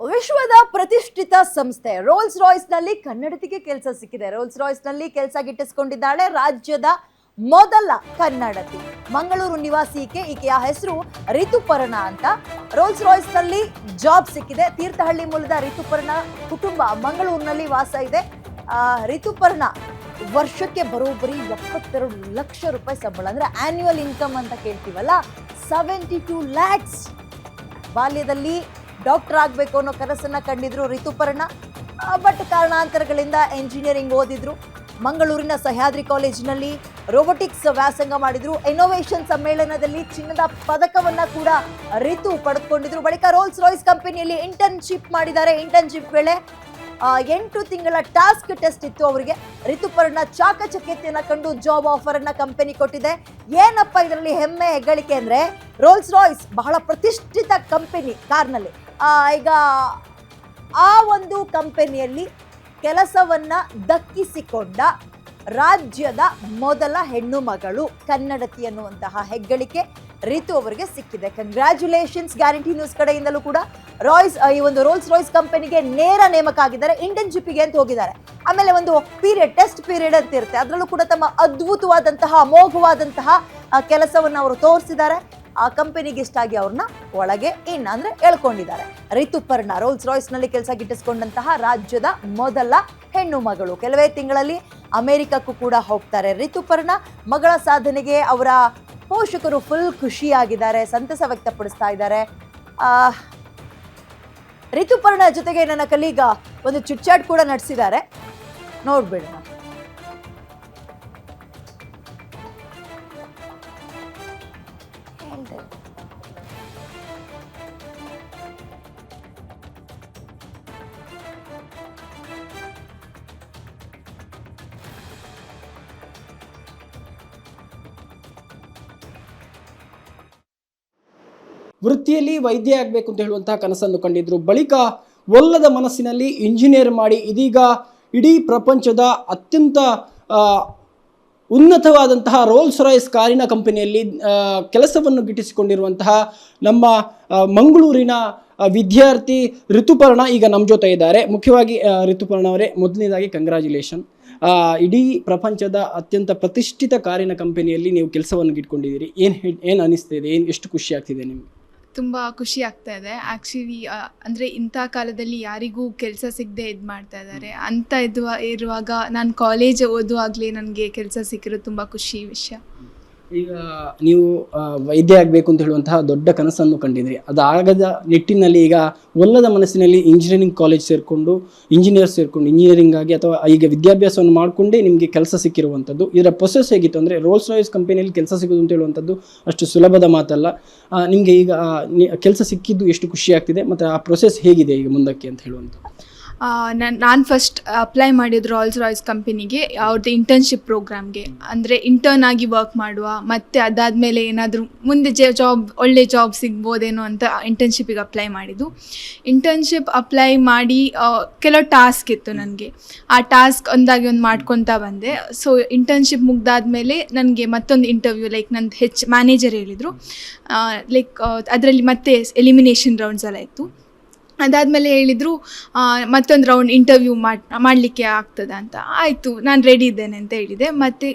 ವಿಶ್ವದ ಪ್ರತಿಷ್ಠಿತ ಸಂಸ್ಥೆ ರೋಲ್ಸ್ ರಾಯ್ಸ್ ನಲ್ಲಿ ಕನ್ನಡತಿಗೆ ಕೆಲಸ ಸಿಕ್ಕಿದೆ. ರೋಲ್ಸ್ ರಾಯ್ಸ್ ನಲ್ಲಿ ಕೆಲಸ ಗಿಟ್ಟಿಸಿಕೊಂಡಿದ್ದಾಳೆ ರಾಜ್ಯದ ಮೊದಲ ಕನ್ನಡತಿ. ಮಂಗಳೂರು ನಿವಾಸಿಕೆ. ಈಕೆಯ ಹೆಸರು ರಿತುಪರ್ಣ ಅಂತ. ರೋಲ್ಸ್ ರಾಯ್ಸ್ ನಲ್ಲಿ ಜಾಬ್ ಸಿಕ್ಕಿದೆ. ತೀರ್ಥಹಳ್ಳಿ ಮೂಲದ ರಿತುಪರ್ಣ ಕುಟುಂಬ ಮಂಗಳೂರಿನಲ್ಲಿ ವಾಸ ಇದೆ. ರಿತುಪರ್ಣ ವರ್ಷಕ್ಕೆ ಬರೋಬ್ಬರಿ 72 ಲಕ್ಷ ರೂಪಾಯಿ ಸಂಬಳ, ಅಂದ್ರೆ ಆನ್ಯುವಲ್ ಇನ್ಕಮ್ ಅಂತ ಕೇಳ್ತೀವಲ್ಲ, 72 ಲ್ಯಾಕ್ಸ್. ಬಾಲ್ಯದಲ್ಲಿ ಡಾಕ್ಟರ್ ಆಗಬೇಕು ಅನ್ನೋ ಕನಸನ್ನ ಕಂಡಿದ್ರು ರಿತುಪರ್ಣ. ಬಟ್ ಕಾರಣಾಂತರಗಳಿಂದ ಎಂಜಿನಿಯರಿಂಗ್ ಓದಿದ್ರು. ಮಂಗಳೂರಿನ ಸಹ್ಯಾದ್ರಿ ಕಾಲೇಜಿನಲ್ಲಿ ರೋಬೋಟಿಕ್ಸ್ ವ್ಯಾಸಂಗ ಮಾಡಿದ್ರು. ಇನ್ನೋವೇಷನ್ ಸಮ್ಮೇಳನದಲ್ಲಿ ಚಿನ್ನದ ಪದಕವನ್ನ ಕೂಡ ರಿತು ಪಡೆದುಕೊಂಡಿದ್ರು. ಬಳಿಕ ರೋಲ್ಸ್ ರಾಯ್ಸ್ ಕಂಪನಿಯಲ್ಲಿ ಇಂಟರ್ನ್ಶಿಪ್ ಮಾಡಿದ್ದಾರೆ. ಇಂಟರ್ನ್ಶಿಪ್ ವೇಳೆ 8 ತಿಂಗಳ ಟಾಸ್ಕ್ ಟೆಸ್ಟ್ ಇತ್ತು ಅವರಿಗೆ. ರಿತುಪರ್ಣ ಚಾಕಚಕ್ಯತೆಯನ್ನ ಕಂಡು ಜಾಬ್ ಆಫರ್ ಅನ್ನ ಕಂಪನಿ ಕೊಟ್ಟಿದೆ. ಏನಪ್ಪ ಇದರಲ್ಲಿ ಹೆಮ್ಮೆ ಹೆಗ್ಗಳಿಕೆ ಅಂದ್ರೆ, ರೋಲ್ಸ್ ರಾಯ್ಸ್ ಬಹಳ ಪ್ರತಿಷ್ಠಿತ ಕಂಪನಿ ಕಾರ್ನಲ್ಲಿ. ಈಗ ಆ ಒಂದು ಕಂಪನಿಯಲ್ಲಿ ಕೆಲಸವನ್ನ ದಕ್ಕಿಸಿಕೊಂಡ ರಾಜ್ಯದ ಮೊದಲ ಹೆಣ್ಣು ಮಗಳು ಕನ್ನಡತಿ ಅನ್ನುವಂತಹ ಹೆಗ್ಗಳಿಕೆ ರಿತು ಅವರಿಗೆ ಸಿಕ್ಕಿದೆ. ಕಂಗ್ರ್ಯಾಚುಲೇಷನ್ಸ್. ಗ್ಯಾರಂಟಿ ನ್ಯೂಸ್ ಕಡೆಯಿಂದಲೂ ಕೂಡ ಈ ಒಂದು ರೋಲ್ಸ್ ರಾಯ್ಸ್ ಕಂಪನಿಗೆ ನೇರ ನೇಮಕ ಆಗಿದ್ದಾರೆ. ಇಂಟರ್ನ್ಶಿಪ್ಗೆ ಅಂತ ಹೋಗಿದ್ದಾರೆ. ಆಮೇಲೆ ಒಂದು ಪೀರಿಯಡ್, ಟೆಸ್ಟ್ ಪೀರಿಯಡ್ ಅಂತ ಇರುತ್ತೆ. ಅದರಲ್ಲೂ ಕೂಡ ತಮ್ಮ ಅದ್ಭುತವಾದಂತಹ ಅಮೋಘವಾದಂತಹ ಕೆಲಸವನ್ನು ಅವರು ತೋರಿಸಿದ್ದಾರೆ. ಆ ಕಂಪನಿಗೆ ಇಷ್ಟ ಆಗಿ ಅವ್ರನ್ನ ಒಳಗೆ ಅಂದ್ರೆ ಎಳ್ಕೊಂಡಿದ್ದಾರೆ. ರಿತುಪರ್ಣ ರೋಲ್ಸ್ ರಾಯ್ಸ್ ನಲ್ಲಿ ಕೆಲಸ ಗಿಟ್ಟಿಸಿಕೊಂಡಂತಹ ರಾಜ್ಯದ ಮೊದಲ ಹೆಣ್ಣು ಮಗಳು. ಕೆಲವೇ ತಿಂಗಳಲ್ಲಿ ಅಮೆರಿಕಕ್ಕೂ ಕೂಡ ಹೋಗ್ತಾರೆ ರಿತುಪರ್ಣ. ಮಗಳ ಸಾಧನೆಗೆ ಅವರ ಪೋಷಕರು ಫುಲ್ ಖುಷಿಯಾಗಿದ್ದಾರೆ, ಸಂತಸ ವ್ಯಕ್ತಪಡಿಸ್ತಾ ಇದ್ದಾರೆ. ರಿತುಪರ್ಣ ಜೊತೆಗೆ ನನ್ನ ಕಲೀಗ ಒಂದು ಚಿಟ್ಚಾಟ್ ಕೂಡ ನಡೆಸಿದ್ದಾರೆ, ನೋಡ್ಬಿಡೋಣ. ವೃತ್ತಿಯಲ್ಲಿ ವೈದ್ಯ ಆಗಬೇಕು ಅಂತ ಹೇಳುವಂತಹ ಕನಸನ್ನು ಕಂಡಿದ್ರು. ಬಳಿಕ ಒಲ್ಲದ ಮನಸ್ಸಿನಲ್ಲಿ ಇಂಜಿನಿಯರ್ ಮಾಡಿ ಇದೀಗ ಇಡೀ ಪ್ರಪಂಚದ ಅತ್ಯಂತ ಉನ್ನತವಾದಂತಹ ರೋಲ್ಸ್ ರಾಯ್ಸ್ ಕಾರಿನ ಕಂಪನಿಯಲ್ಲಿ ಕೆಲಸವನ್ನು ಗಿಟ್ಟಿಸಿಕೊಂಡಿರುವಂತಹ ನಮ್ಮ ಮಂಗಳೂರಿನ ವಿದ್ಯಾರ್ಥಿ ರಿತುಪರ್ಣ ಈಗ ನಮ್ಮ ಜೊತೆ ಇದ್ದಾರೆ. ಮುಖ್ಯವಾಗಿ ರಿತುಪರ್ಣ ಅವರೇ, ಮೊದಲನೇದಾಗಿ ಕಂಗ್ರ್ಯಾಚುಲೇಷನ್. ಇಡೀ ಪ್ರಪಂಚದ ಅತ್ಯಂತ ಪ್ರತಿಷ್ಠಿತ ಕಾರಿನ ಕಂಪನಿಯಲ್ಲಿ ನೀವು ಕೆಲಸವನ್ನು ಗಿಟ್ಕೊಂಡಿದ್ದೀರಿ. ಏನು ಅನಿಸ್ತಿದೆ, ಎಷ್ಟು ಖುಷಿ ಆಗ್ತಿದೆ ನಿಮಗೆ? ತುಂಬ ಖುಷಿ ಆಗ್ತಾ ಇದೆ ಆ್ಯಕ್ಚುಲಿ. ಅಂದರೆ ಇಂಥ ಕಾಲದಲ್ಲಿ ಯಾರಿಗೂ ಕೆಲಸ ಸಿಗದೆ ಇದು ಮಾಡ್ತಾ ಇದ್ದಾರೆ ಅಂತ ಇರುವಾಗ ನಾನು ಕಾಲೇಜ್ ಓದುವಾಗಲೇ ನನಗೆ ಕೆಲಸ ಸಿಕ್ಕಿರೋದು ತುಂಬ ಖುಷಿ ವಿಷಯ. ಈಗ ನೀವು ವೈದ್ಯ ಆಗಬೇಕು ಅಂತ ಹೇಳುವಂತಹ ದೊಡ್ಡ ಕನಸನ್ನು ಕಂಡಿದ್ರಿ. ಅದಾಗದ ನಿಟ್ಟಿನಲ್ಲಿ ಈಗ ಒಲ್ಲದ ಮನಸ್ಸಿನಲ್ಲಿ ಇಂಜಿನಿಯರಿಂಗ್ ಕಾಲೇಜ್ ಸೇರಿಕೊಂಡು ಇಂಜಿನಿಯರಿಂಗ್ ಆಗಿ ಅಥವಾ ಈಗ ವಿದ್ಯಾಭ್ಯಾಸವನ್ನು ಮಾಡಿಕೊಂಡೇ ನಿಮಗೆ ಕೆಲಸ ಸಿಕ್ಕಿರುವಂಥದ್ದು. ಇದರ ಪ್ರೊಸೆಸ್ ಹೇಗಿತ್ತು ಅಂದರೆ, ರೋಲ್ಸ್ ರಾಯ್ಸ್ ಕಂಪನಿಯಲ್ಲಿ ಕೆಲಸ ಸಿಗೋದು ಅಂತ ಹೇಳುವಂಥದ್ದು ಅಷ್ಟು ಸುಲಭದ ಮಾತಲ್ಲ. ನಿಮಗೆ ಈಗ ಕೆಲಸ ಸಿಕ್ಕಿದ್ದು ಎಷ್ಟು ಖುಷಿ ಆಗ್ತಿದೆ ಮತ್ತು ಆ ಪ್ರೊಸೆಸ್ ಹೇಗಿದೆ ಈಗ ಮುಂದಕ್ಕೆ ಅಂತ ಹೇಳುವಂಥದ್ದು? ನಾನು ಫಸ್ಟ್ ಅಪ್ಲೈ ಮಾಡಿದ್ದು ರೋಲ್ಸ್ ರಾಯ್ಸ್ ಕಂಪನಿಗೆ, ಅವ್ರದ್ದು ಇಂಟರ್ನ್ಶಿಪ್ ಪ್ರೋಗ್ರಾಮ್ಗೆ. ಅಂದರೆ ಇಂಟರ್ನ್ ಆಗಿ ವರ್ಕ್ ಮಾಡುವ, ಮತ್ತು ಅದಾದಮೇಲೆ ಏನಾದರೂ ಮುಂದೆ ಒಳ್ಳೆ ಜಾಬ್ ಸಿಗ್ಬೋದೇನೋ ಅಂತ ಇಂಟರ್ನ್ಶಿಪ್ಪಿಗೆ ಅಪ್ಲೈ ಮಾಡಿದ್ದು. ಇಂಟರ್ನ್ಶಿಪ್ ಅಪ್ಲೈ ಮಾಡಿ ಕೆಲವು ಟಾಸ್ಕ್ ಇತ್ತು ನನಗೆ. ಆ ಟಾಸ್ಕ್ ಒಂದಾಗಿ ಒಂದು ಮಾಡ್ಕೊತಾ ಬಂದೆ. ಸೊ ಇಂಟರ್ನ್ಶಿಪ್ ಮುಗ್ದಾದ್ಮೇಲೆ ನನಗೆ ಮತ್ತೊಂದು ಇಂಟರ್ವ್ಯೂ, ಲೈಕ್ ನಂದು ಮ್ಯಾನೇಜರ್ ಹೇಳಿದರು, ಲೈಕ್ ಅದರಲ್ಲಿ ಮತ್ತೆ ಎಲಿಮಿನೇಷನ್ ರೌಂಡ್ಸ್ ಎಲ್ಲ ಇತ್ತು. ಅದಾದಮೇಲೆ ಹೇಳಿದರು ಮತ್ತೊಂದು ರೌಂಡ್ ಇಂಟರ್ವ್ಯೂ ಮಾಡಲಿಕ್ಕೆ ಆಗ್ತದೆ ಅಂತ. ಆಯಿತು, ನಾನು ರೆಡಿ ಇದ್ದೇನೆ ಅಂತ ಹೇಳಿದೆ. ಮತ್ತು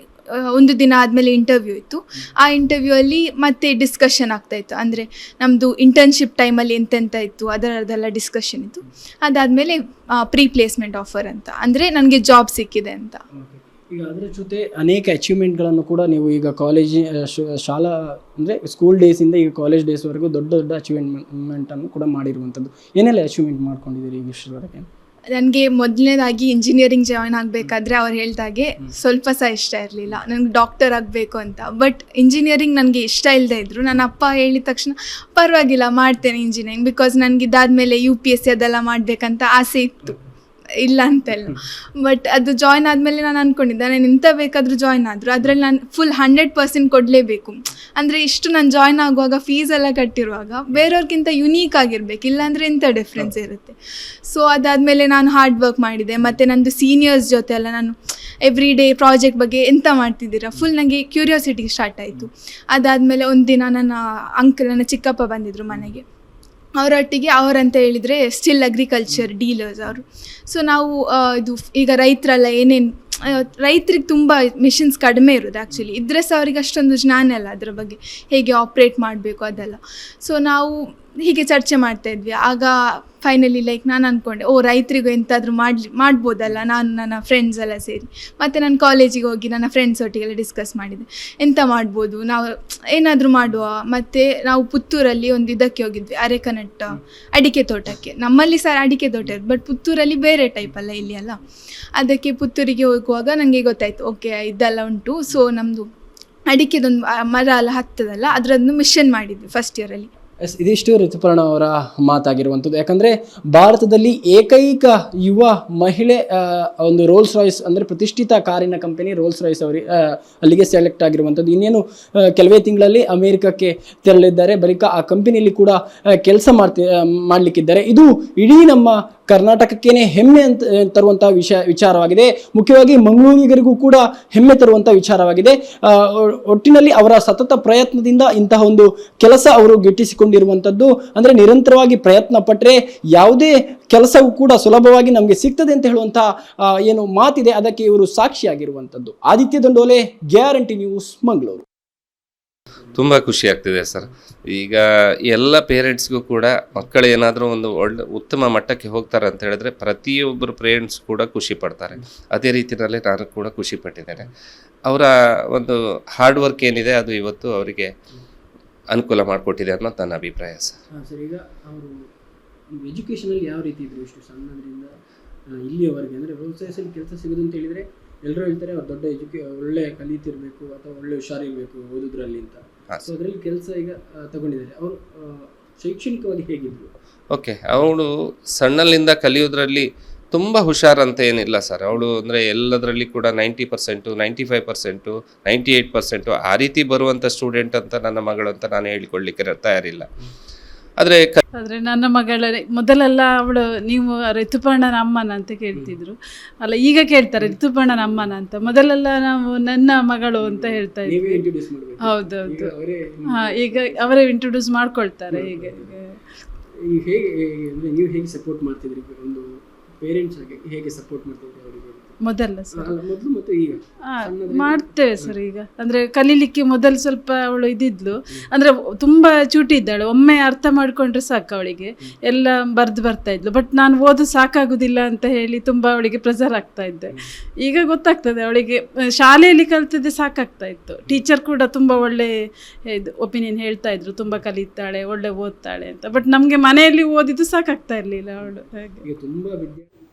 ಒಂದು ದಿನ ಆದಮೇಲೆ ಇಂಟರ್ವ್ಯೂ ಇತ್ತು. ಆ ಇಂಟರ್ವ್ಯೂ ಅಲ್ಲಿ ಮತ್ತೆ ಡಿಸ್ಕಷನ್ ಆಗ್ತಾಯಿತ್ತು. ಅಂದರೆ ನಮ್ಮದು ಇಂಟರ್ನ್ಶಿಪ್ ಟೈಮಲ್ಲಿ ಎಂತೆಂತ ಇತ್ತು ಅದರದ್ದೆಲ್ಲ ಡಿಸ್ಕಷನ್ ಇತ್ತು. ಅದಾದಮೇಲೆ ಪ್ರೀ ಪ್ಲೇಸ್ಮೆಂಟ್ ಆಫರ್ ಅಂತ, ಅಂದರೆ ನನಗೆ ಜಾಬ್ ಸಿಕ್ಕಿದೆ ಅಂತ. ಈಗ ಅದರ ಜೊತೆ ಅನೇಕ ಅಚೀವ್ಮೆಂಟ್ಗಳನ್ನು ಕೂಡ ನೀವು ಈಗ ಶಾಲಾ ಅಂದರೆ ಸ್ಕೂಲ್ ಡೇಸಿಂದ ಈಗ ಕಾಲೇಜ್ ಡೇಸ್ವರೆಗೂ ದೊಡ್ಡ ದೊಡ್ಡ ಅಚೀವ್ಮೆಂಟನ್ನು ಕೂಡ ಮಾಡಿರುವಂಥದ್ದು. ಏನೆಲ್ಲ ಅಚೀವ್ಮೆಂಟ್ ಮಾಡ್ಕೊಂಡಿದ್ದೀರಿ ಈಗ ಇಷ್ಟರವರೆಗೆ? ನನಗೆ ಮೊದಲನೇದಾಗಿ ಇಂಜಿನಿಯರಿಂಗ್ ಜಾಯ್ನ್ ಆಗಬೇಕಾದ್ರೆ ಅವ್ರು ಹೇಳ್ದಾಗೆ ಸ್ವಲ್ಪ ಸಹ ಇಷ್ಟ ಇರಲಿಲ್ಲ ನನಗೆ ಡಾಕ್ಟರ್ ಆಗಬೇಕು ಅಂತ. ಬಟ್ ಇಂಜಿನಿಯರಿಂಗ್ ನನಗೆ ಇಷ್ಟ ಇಲ್ಲದೆ ಇದ್ದರು. ನನ್ನ ಅಪ್ಪ ಹೇಳಿದ ತಕ್ಷಣ ಪರವಾಗಿಲ್ಲ ಮಾಡ್ತೇನೆ ಇಂಜಿನಿಯರಿಂಗ್, ಬಿಕಾಸ್ ನನಗೆ ಇದಾದಮೇಲೆ UPSC ಅದೆಲ್ಲ ಮಾಡಬೇಕಂತ ಆಸೆ ಇತ್ತು, ಇಲ್ಲ ಅಂತೆಲ್ಲ. ಬಟ್ ಅದು ಜಾಯ್ನ್ ಆದಮೇಲೆ ನಾನು ಅಂದ್ಕೊಂಡಿದ್ದೆ ನಾನು ಎಂತ ಬೇಕಾದರೂ ಜಾಯ್ನ್ ಆದರೂ ಅದರಲ್ಲಿ ನಾನು ಫುಲ್ 100% ಕೊಡಲೇಬೇಕು. ಅಂದರೆ ಇಷ್ಟು ನಾನು ಜಾಯ್ನ್ ಆಗುವಾಗ ಫೀಸ್ ಎಲ್ಲ ಕಟ್ಟಿರುವಾಗ ಬೇರೆಯವ್ರಿಗಿಂತ ಯುನೀಕ್ ಆಗಿರಬೇಕು, ಇಲ್ಲಾಂದರೆ ಎಂಥ ಡಿಫ್ರೆನ್ಸ್ ಇರುತ್ತೆ. ಸೊ ಅದಾದಮೇಲೆ ನಾನು ಹಾರ್ಡ್ ವರ್ಕ್ ಮಾಡಿದೆ. ಮತ್ತು ನಂದು ಸೀನಿಯರ್ಸ್ ಜೊತೆ ಎಲ್ಲ ನಾನು ಎವ್ರಿ ಡೇ ಪ್ರಾಜೆಕ್ಟ್ ಬಗ್ಗೆ ಎಂತ ಮಾಡ್ತಿದ್ದೀರಾ ಫುಲ್ ನನಗೆ ಕ್ಯೂರಿಯಾಸಿಟಿ ಸ್ಟಾರ್ಟ್ ಆಯಿತು. ಅದಾದಮೇಲೆ ಒಂದು ದಿನ ನನ್ನ ಚಿಕ್ಕಪ್ಪ ಬಂದಿದ್ದರು ಮನೆಗೆ. ಅವರೊಟ್ಟಿಗೆ ಅವರಂತ ಹೇಳಿದರೆ ಸ್ಟಿಲ್ ಅಗ್ರಿಕಲ್ಚರ್ ಡೀಲರ್ಸ್ ಅವರು. ಸೊ ನಾವು ಇದು ಈಗ ರೈತರೆಲ್ಲ ಏನೇನು ರೈತರಿಗೆ ತುಂಬ ಮಿಷನ್ಸ್ ಕಡಿಮೆ ಇರೋದು ಆ್ಯಕ್ಚುಲಿ, ಇದ್ದರೆ ಸಹ ಅವ್ರಿಗೆ ಅಷ್ಟೊಂದು ಜ್ಞಾನ ಇಲ್ಲ ಅದರ ಬಗ್ಗೆ, ಹೇಗೆ ಆಪ್ರೇಟ್ ಮಾಡಬೇಕು ಅದೆಲ್ಲ. ಸೊ ನಾವು ಹೀಗೆ ಚರ್ಚೆ ಮಾಡ್ತಾಯಿದ್ವಿ. ಆಗ ಫೈನಲಿ ಲೈಕ್ ನಾನು ಅಂದ್ಕೊಂಡೆ, ರೈತರಿಗೂ ಎಂತಾದರೂ ಮಾಡ್ಬೋದಲ್ಲ, ನಾನು ನನ್ನ ಫ್ರೆಂಡ್ಸ್ ಎಲ್ಲ ಸೇರಿ. ಮತ್ತು ನಾನು ಕಾಲೇಜಿಗೆ ಹೋಗಿ ನನ್ನ ಫ್ರೆಂಡ್ಸ್ ಒಟ್ಟಿಗೆಲ್ಲ ಡಿಸ್ಕಸ್ ಮಾಡಿದೆ, ಎಂತ ಮಾಡ್ಬೋದು, ನಾವು ಏನಾದರೂ ಮಾಡುವ. ಮತ್ತು ನಾವು ಪುತ್ತೂರಲ್ಲಿ ಒಂದು ಇದಕ್ಕೆ ಹೋಗಿದ್ವಿ, ಅರೆಕನಟ್ಟ ಅಡಿಕೆ ತೋಟಕ್ಕೆ. ನಮ್ಮಲ್ಲಿ ಸಹ ಅಡಿಕೆ ತೋಟ ಇರೋದು, ಬಟ್ ಪುತ್ತೂರಲ್ಲಿ ಬೇರೆ ಟೈಪ್ ಅಲ್ಲ ಇಲ್ಲಿ ಅಲ್ಲ. ಅದಕ್ಕೆ ಪುತ್ತೂರಿಗೆ ಹೋಗುವಾಗ ನನಗೆ ಗೊತ್ತಾಯಿತು, ಓಕೆ ಇದೆಲ್ಲ ಉಂಟು. ಸೊ ನಮ್ಮದು ಅಡಿಕೆದೊಂದು ಮರ ಎಲ್ಲ ಹತ್ತದಲ್ಲ, ಅದರದ್ದು ಮಿಷನ್ ಮಾಡಿದ್ವಿ ಫಸ್ಟ್ ಇಯರಲ್ಲಿ. ಇದಿಷ್ಟು ಋತುಪರ್ಣ ಅವರ ಮಾತಾಗಿರುವಂಥದ್ದು. ಯಾಕಂದರೆ ಭಾರತದಲ್ಲಿ ಏಕೈಕ ಯುವ ಮಹಿಳೆ ಒಂದು ರೋಲ್ಸ್ ರಾಯ್ಸ್ ಅಂದರೆ ಪ್ರತಿಷ್ಠಿತ ಕಾರಿನ ಕಂಪನಿ ರೋಲ್ಸ್ ರಾಯ್ಸ್ ಅಲ್ಲಿಗೆ ಸೆಲೆಕ್ಟ್ ಆಗಿರುವಂಥದ್ದು. ಇನ್ನೇನು ಕೆಲವೇ ತಿಂಗಳಲ್ಲಿ ಅಮೇರಿಕಕ್ಕೆ ತೆರಳಿದ್ದಾರೆ. ಬಳಿಕ ಆ ಕಂಪನಿಯಲ್ಲಿ ಕೂಡ ಕೆಲಸ ಮಾಡಲಿಕ್ಕಿದ್ದಾರೆ. ಇದು ಇಡೀ ನಮ್ಮ ಕರ್ನಾಟಕಕ್ಕೇನೆ ಹೆಮ್ಮೆ ಅಂತ ತರುವಂತಹ ವಿಚಾರವಾಗಿದೆ. ಮುಖ್ಯವಾಗಿ ಮಂಗಳೂರಿಗರಿಗೂ ಕೂಡ ಹೆಮ್ಮೆ ತರುವಂಥ ವಿಚಾರವಾಗಿದೆ. ಒಟ್ಟಿನಲ್ಲಿ ಅವರ ಸತತ ಪ್ರಯತ್ನದಿಂದ ಇಂತಹ ಒಂದು ಕೆಲಸ ಅವರು ಗಿಟ್ಟಿಸಿಕೊಂಡಿರುವಂಥದ್ದು. ಅಂದರೆ ನಿರಂತರವಾಗಿ ಪ್ರಯತ್ನ ಪಟ್ಟರೆ ಯಾವುದೇ ಕೆಲಸವೂ ಕೂಡ ಸುಲಭವಾಗಿ ನಮಗೆ ಸಿಗ್ತದೆ ಅಂತ ಹೇಳುವಂತಹ ಏನು ಮಾತಿದೆ, ಅದಕ್ಕೆ ಇವರು ಸಾಕ್ಷಿಯಾಗಿರುವಂಥದ್ದು. Aditya Dandole, guarantee news, Mangaluru. ತುಂಬ ಖುಷಿ ಆಗ್ತಿದೆ ಸರ್. ಈಗ ಎಲ್ಲ ಪೇರೆಂಟ್ಸ್ಗೂ ಕೂಡ ಮಕ್ಕಳು ಏನಾದರೂ ಒಂದು ಉತ್ತಮ ಮಟ್ಟಕ್ಕೆ ಹೋಗ್ತಾರೆ ಅಂತ ಹೇಳಿದ್ರೆ ಪ್ರತಿಯೊಬ್ಬರು ಪೇರೆಂಟ್ಸ್ ಕೂಡ ಖುಷಿ ಪಡ್ತಾರೆ. ಅದೇ ರೀತಿಯಲ್ಲಿ ನಾನು ಕೂಡ ಖುಷಿ ಪಟ್ಟಿದ್ದೇನೆ. ಅವರ ಒಂದು ಹಾರ್ಡ್ ವರ್ಕ್ ಏನಿದೆ ಅದು ಇವತ್ತು ಅವರಿಗೆ ಅನುಕೂಲ ಮಾಡಿಕೊಟ್ಟಿದೆ ಅನ್ನೋದು ನನ್ನ ಅಭಿಪ್ರಾಯ ಸರ್. ಸರ್, ಈಗ ಅವರು ಎಜುಕೇಷನಲ್ಲಿ ಯಾವ ರೀತಿ ಇದ್ರು ಇಷ್ಟು ಸಣ್ಣದ್ರಿಂದ ಇಲ್ಲಿಯವರೆಗೆ? ಅಂದರೆ ರೋಲ್ಸ್ ಕೆಲಸ ಸಿಗೋದು ಅಂತ ಹೇಳಿದರೆ ಎಲ್ಲರೂ ಹೇಳ್ತಾರೆ ಅವ್ರು ದೊಡ್ಡ ಒಳ್ಳೆ ಕಲಿತಿರಬೇಕು ಅಥವಾ ಒಳ್ಳೆ ಹುಷಾರಿರಬೇಕು ಓದೋದ್ರಲ್ಲಿ ಅಂತ. ಸೊ ಅದರಲ್ಲಿ ಕೆಲಸ ಈಗ ತಗೊಂಡಿದ್ದಾರೆ. ಅವರು ಶೈಕ್ಷಣಿಕವಾಗಿ ಹೇಗಿದ್ರು? ಓಕೆ, ಅವಳು ಸಣ್ಣಲ್ಲಿಂದ ಕಲಿಯೋದ್ರಲ್ಲಿ ತುಂಬ ಹುಷಾರಂತ ಏನಿಲ್ಲ ಸರ್. ಅವಳು ಅಂದರೆ ಎಲ್ಲದರಲ್ಲಿ ಕೂಡ 90%, 95%, 98% ಆ ರೀತಿ ಬರುವಂಥ ಸ್ಟೂಡೆಂಟ್ ಅಂತ ನನ್ನ ಮಗಳು ಅಂತ ನಾನು ಹೇಳಿಕೊಳ್ಳಿಕ್ಕೆ ತಯಾರಿಲ್ಲ. ಆದರೆ ನನ್ನ ಮಗಳ ಮೊದಲೆಲ್ಲ ಅವಳು ನೀವು ಋತುಪರ್ಣನ ಅಮ್ಮನ ಅಂತ ಕೇಳ್ತಿದ್ರು ಅಲ್ಲ, ಈಗ ಕೇಳ್ತಾರೆ ಋತುಪರ್ಣನ ಅಮ್ಮನ ಅಂತ. ಮೊದಲೆಲ್ಲ ನಾವು ನನ್ನ ಮಗಳು ಅಂತ ಹೇಳ್ತಾ ಇದ್ವಿ. ಹೌದೌದು, ಈಗ ಅವರೇ ಇಂಟ್ರೊಡ್ಯೂಸ್ ಮಾಡ್ಕೊಳ್ತಾರೆ. ಈಗ ನೀವು ಹೇಗೆ ಸಪೋರ್ಟ್ ಮಾಡ್ತಿದ್ರಿ? ಒಂದು ಪೇರೆಂಟ್ಸ್ ಆಗಿ ಹೇಗೆ ಸಪೋರ್ಟ್ ಮಾಡ್ತಿದ್ರಿ ಅವರಿಗೆ? ಮೊದಲ ಸರ್ ಮೊದಲು ಮತ್ತು ಈಗ ಮಾಡ್ತೇವೆ ಸರ್. ಈಗ ಅಂದರೆ ಕಲೀಲಿಕ್ಕೆ ಮೊದಲು ಸ್ವಲ್ಪ ಅವಳು ಇದ್ದಿದ್ಲು, ಅಂದರೆ ತುಂಬ ಚೂಟಿ ಇದ್ದಾಳೆ. ಒಮ್ಮೆ ಅರ್ಥ ಮಾಡಿಕೊಂಡ್ರೆ ಸಾಕು ಅವಳಿಗೆ ಎಲ್ಲ ಬರ್ತಾ ಇದ್ಲು. ಬಟ್ ನಾನು ಓದು ಸಾಕಾಗುದಿಲ್ಲ ಅಂತ ಹೇಳಿ ತುಂಬ ಅವಳಿಗೆ ಪ್ರೆಸರ್ ಆಗ್ತಾ ಇದ್ದೆ. ಈಗ ಗೊತ್ತಾಗ್ತದೆ ಅವಳಿಗೆ, ಶಾಲೆಯಲ್ಲಿ ಕಲ್ತಿದ್ದೆ ಸಾಕಾಗ್ತಾ ಇತ್ತು. ಟೀಚರ್ ಕೂಡ ತುಂಬ ಒಳ್ಳೆ ಇದು ಒಪಿನಿಯನ್ ಹೇಳ್ತಾ ಇದ್ರು, ತುಂಬ ಕಲಿತಾಳೆ, ಒಳ್ಳೆ ಓದ್ತಾಳೆ ಅಂತ. ಬಟ್ ನಮಗೆ ಮನೆಯಲ್ಲಿ ಓದಿದ್ದು ಸಾಕಾಗ್ತಾ ಇರಲಿಲ್ಲ ಅವಳು. ಹಾಗೆ ತುಂಬ